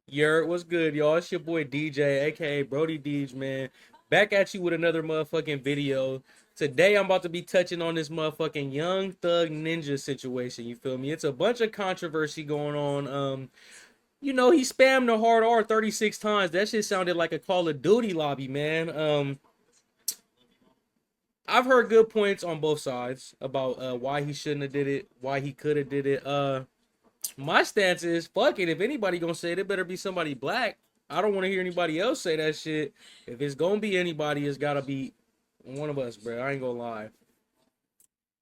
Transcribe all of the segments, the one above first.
Yurt, what's good, y'all? It's your boy DJ, aka Brody Deej, man. Back at you with another motherfucking video. Today I'm about to be touching on this motherfucking Young Thug Ninja situation. You feel me? It's a bunch of controversy going on. He spammed the hard R 36 times. That shit sounded like a Call of Duty lobby, man. I've heard good points on both sides about why he shouldn't have did it, why he could have did it. My stance is fuck it. If anybody gonna say it, it better be somebody black. I don't want to hear anybody else say that shit. If it's gonna be anybody, it's gotta be one of us, bro. I ain't gonna lie.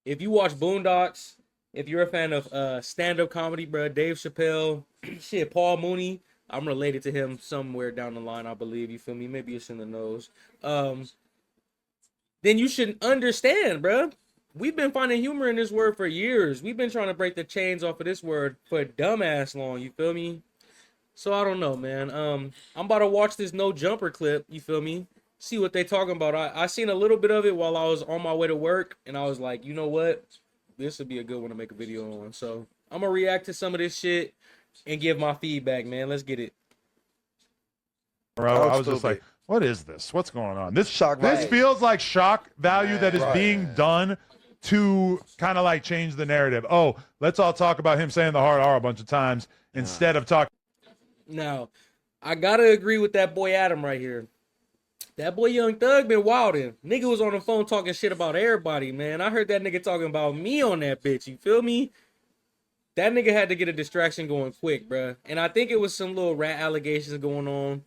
If you watch Boondocks, if you're a fan of stand-up comedy, bro, Dave Chappelle, shit, Paul Mooney, I'm related to him somewhere down the line, I believe. You feel me? Maybe it's in the nose. Then you should understand, bro. We've been finding humor in this word for years. We've been trying to break the chains off of this word for dumbass long. You feel me? So I don't know, man. I'm about to watch this No Jumper clip. You feel me? See what they talking about. I seen a little bit of it while I was on my way to work, and I was like, you know what? This would be a good one to make a video on. So I'm gonna react to some of this shit and give my feedback, man. Let's get it. Bro, I was just like, what is this? What's going on? This Shock this value. feels like shock value that is Right. being done to kind of like change the narrative. Oh, let's all talk about him saying the hard R a bunch of times instead of talking. Now, I gotta agree with that boy Adam right here. That boy Young Thug been wildin'. Nigga was on the phone talking shit about everybody, man. I heard that nigga talking about me on that bitch. You feel me? That nigga had to get a distraction going quick, bruh. And I think it was some little rat allegations going on.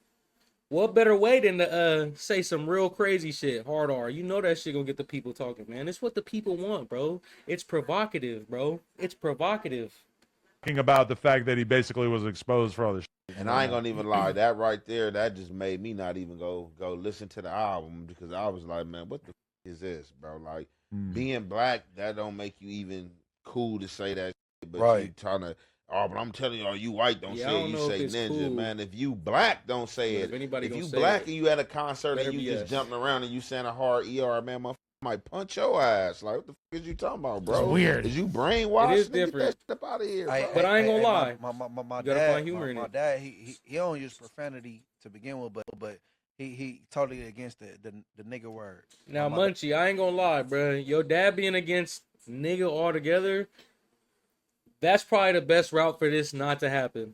What better way than to say some real crazy shit? Hard R. You know that shit gonna get the people talking, man. It's what the people want, bro. It's provocative, bro. It's provocative. About the fact that he basically was exposed for all this shit. And I ain't gonna even lie, that right there, that just made me not even go listen to the album because I was like, man, what the is this, bro? Like being black, that don't make you even cool to say that shit, but you trying to but I'm telling you, you white don't say it, you say ninja, cool. man. If you black, don't say it. If you say black it, and you at a concert and you be just us. jumping around and you saying a hard ER, man, motherfucker might punch your ass. Like, what the fuck is you talking about, bro? It's weird. Is you brainwashed? It is Nigga, different. get that shit up out of here, bro. But I ain't gonna lie. My You gotta dad, find humor in my it. dad, he don't use profanity to begin with, but he totally against the nigga word. Now, Munchie, I ain't gonna lie, bro. Your dad being against nigga altogether, that's probably the best route for this not to happen.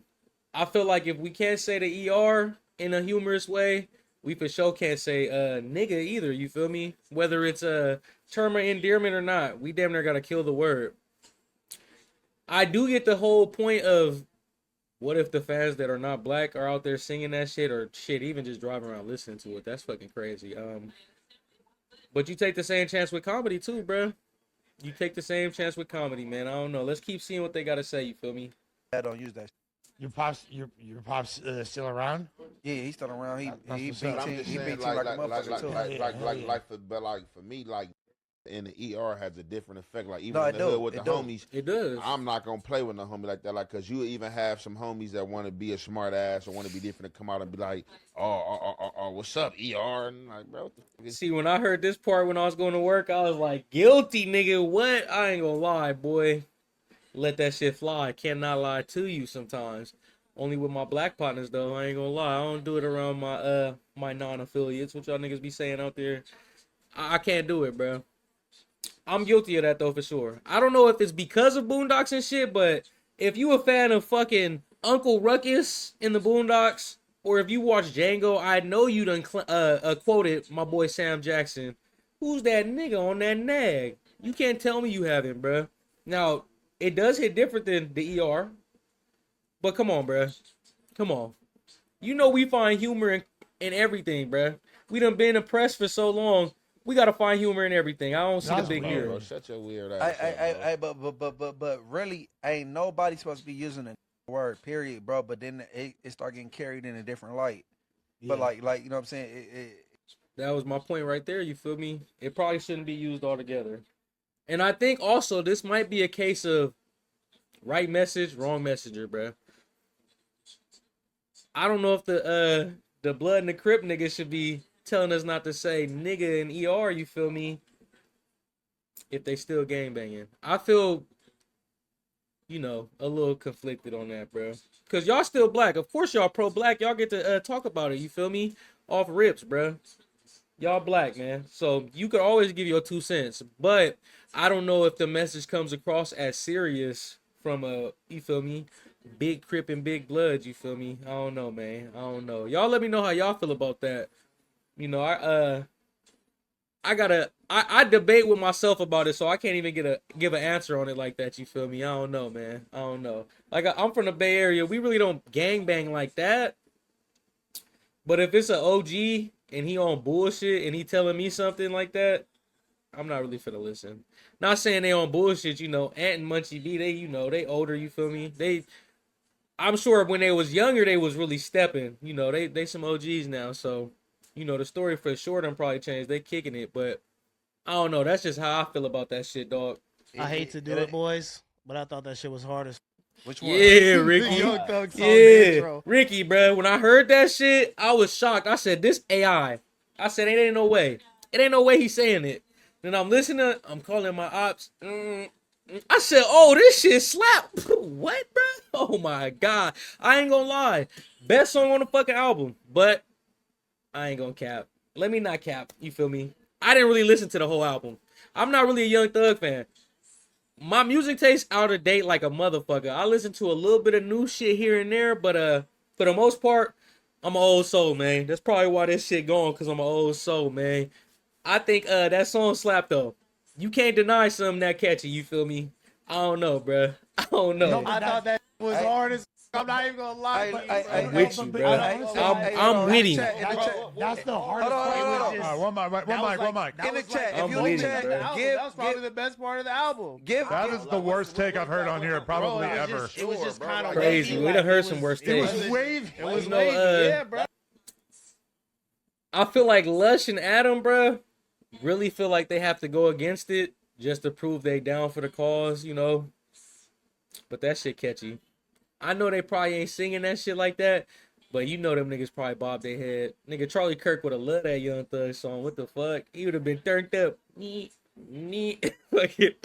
I feel like if we can't say the ER in a humorous way, we for sure can't say nigga either. You feel me? Whether it's a term of endearment or not, we damn near gotta kill the word. I do get the whole point of what if the fans that are not black are out there singing that shit or shit, even just driving around listening to it. That's fucking crazy. But you take the same chance with comedy too, bro. You take the same chance with comedy, man. I don't know. Let's keep seeing what they gotta say. You feel me? I don't use that. Your pops still around? Yeah, he's still around. He beat But I'm team, just he saying, beat team like a motherfucker too. like for me, like in the ER has a different effect. Like even No, in it the hood do. with It the do. homies, It does. I'm not gonna play with no homie like that. Like, cause you even have some homies that want to be a smart ass or want to be different to come out and be like, oh, what's up, ER? And like, bro, what the fuck is See, when I heard this part when I was going to work, I was like, guilty, nigga. What? I ain't gonna lie, boy. Let that shit fly. Cannot lie to you sometimes. Only with my black partners, though. I ain't gonna lie. I don't do it around my non-affiliates. What y'all niggas be saying out there? I can't do it, bro. I'm guilty of that, though, for sure. I don't know if it's because of Boondocks and shit, but if you a fan of fucking Uncle Ruckus in the Boondocks, or if you watch Django, I know you done quoted my boy Sam Jackson. Who's that nigga on that nag? You can't tell me you haven't, bro. Now, it does hit different than the ER, but come on, bro. Come on. You know we find humor in everything, bro. We done been oppressed for so long. We gotta find humor in everything. I don't see the big bro, deal. shut your weird ass up, bro. But really, ain't nobody supposed to be using the word, period, bro. But then it start getting carried in a different light. But like you know what I'm saying? That was my point right there. You feel me? It probably shouldn't be used altogether. And I think also this might be a case of right message, wrong messenger, bro. I don't know if the blood and the crip niggas should be telling us not to say nigga and ER, you feel me? If they still gangbanging. I feel you know, a little conflicted on that, bro. Cause y'all still black. Of course y'all pro black. Y'all get to talk about it. You feel me? Off rips, bro. Y'all black, man. So you could always give your 2 cents. But I don't know if the message comes across as serious from a, you feel me, big Crip and big blood, you feel me? I don't know, man. I don't know. Y'all let me know how y'all feel about that. You know, I debate with myself about it, so I can't even give an answer on it like that. You feel me? I don't know, man. I don't know. Like I'm from the Bay Area, we really don't gangbang like that. But if it's an OG and he on bullshit and he telling me something like that, I'm not really finna listen. Not saying they on bullshit, you know. Ant and Munchie B, they, you know, they older. You feel me? I'm sure when they was younger, they was really stepping. You know, they some OGs now, so you know the story for sure done probably changed. They kicking it, but I don't know. That's just how I feel about that shit, dog. I hate to do it, boys, but I thought that shit was hard as. Which one? Yeah, Ricky. Young Thug song, the Yeah, intro. Ricky, bro. When I heard that shit, I was shocked. I said, "This AI." I said, "It ain't no way. It ain't no way he's saying it." Then I'm listening. I'm calling my ops. I said, "Oh, this shit slap." What, bro? Oh my god. I ain't gonna lie. Best song on the fucking album, but I ain't gonna cap. Let me not cap. You feel me? I didn't really listen to the whole album. I'm not really a Young Thug fan. My music taste out of date like a motherfucker. I listen to a little bit of new shit here and there, but for the most part, I'm an old soul, man. That's probably why this shit going, cause I'm an old soul, man. I think that song slapped though. You can't deny something that catchy. You feel me? I don't know, bro. I don't know. I thought that was hard as. I'm not even gonna lie. I'm with you, bro. I'm with him. That's the hardest Hold on, hold part. on. All right, one mic. In the chat, I'm if you with in it, the bro. chat, That was probably the best part of the album. That is the worst take I've heard on here probably ever. It was just kind of Crazy. We done heard some worse It was takes. wavy. It was You know, wavy, yeah, bro. I feel like Lush and Adam, bro, really feel like they have to go against it just to prove they down for the cause, you know. But that shit catchy. I know they probably ain't singing that shit like that, but you know them niggas probably bob their head. Nigga, Charlie Kirk would have loved that Young Thug song. What the fuck? He would have been turned up. Fucking.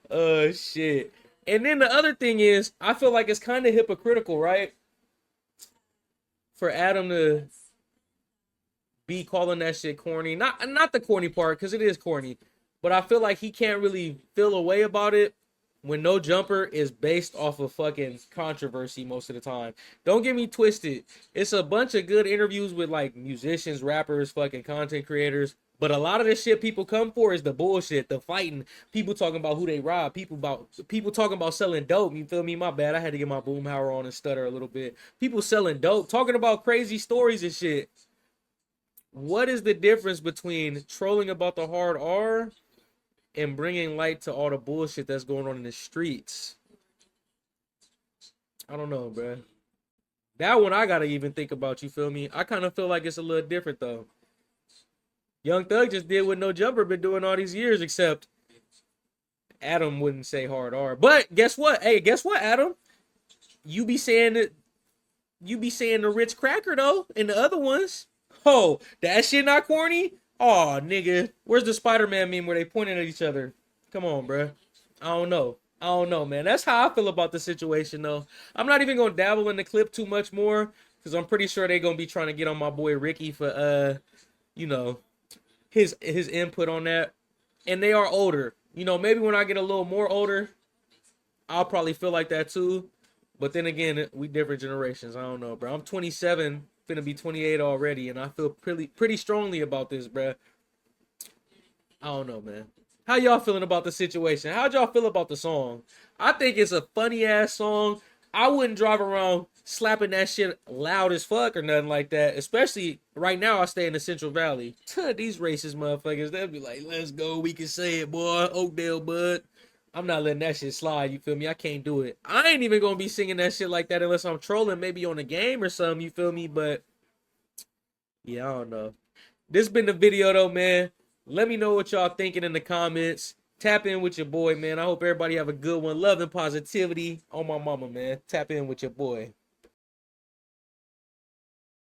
Oh, shit. And then the other thing is, I feel like it's kind of hypocritical, right? For Adam to be calling that shit corny. Not the corny part, because it is corny. But I feel like he can't really feel a way about it when No Jumper is based off of fucking controversy most of the time. Don't get me twisted. It's a bunch of good interviews with like musicians, rappers, fucking content creators. But a lot of the shit people come for is the bullshit, the fighting. People talking about who they rob. People talking about selling dope. You feel me? My bad. I had to get my Boomhauer on and stutter a little bit. People selling dope, talking about crazy stories and shit. What is the difference between trolling about the hard R and bringing light to all the bullshit that's going on in the streets? I don't know, bro. That one I gotta even think about, you feel me? I kind of feel like it's a little different, though. Young Thug just did what No Jumper been doing all these years, except Adam wouldn't say hard R. But guess what? Hey, guess what, Adam? You be saying the rich cracker, though, and the other ones. Oh, that shit not corny? Oh, nigga. Where's the Spider-Man meme where they pointing at each other? Come on, bro. I don't know, man. That's how I feel about the situation, though. I'm not even going to dabble in the clip too much more because I'm pretty sure they're going to be trying to get on my boy Ricky for, you know, his input on that. And they are older. You know, maybe when I get a little more older, I'll probably feel like that too. But then again, we different generations. I don't know, bro. I'm 27, finna be 28 already, and I feel pretty strongly about this, bro. I don't know, man. How y'all feeling about the situation? How'd y'all feel about the song? I think it's a funny ass song. I wouldn't drive around slapping that shit loud as fuck or nothing like that. Especially right now, I stay in the Central Valley. These racist motherfuckers, they'll be like, "Let's go, we can say it, boy, Oakdale, bud." I'm not letting that shit slide, you feel me? I can't do it. I ain't even gonna be singing that shit like that unless I'm trolling, maybe on a game or something, you feel me? But yeah, I don't know. This been the video though, man. Let me know what y'all thinking in the comments. Tap in with your boy, man. I hope everybody have a good one. Love and positivity on my mama, man. Tap in with your boy.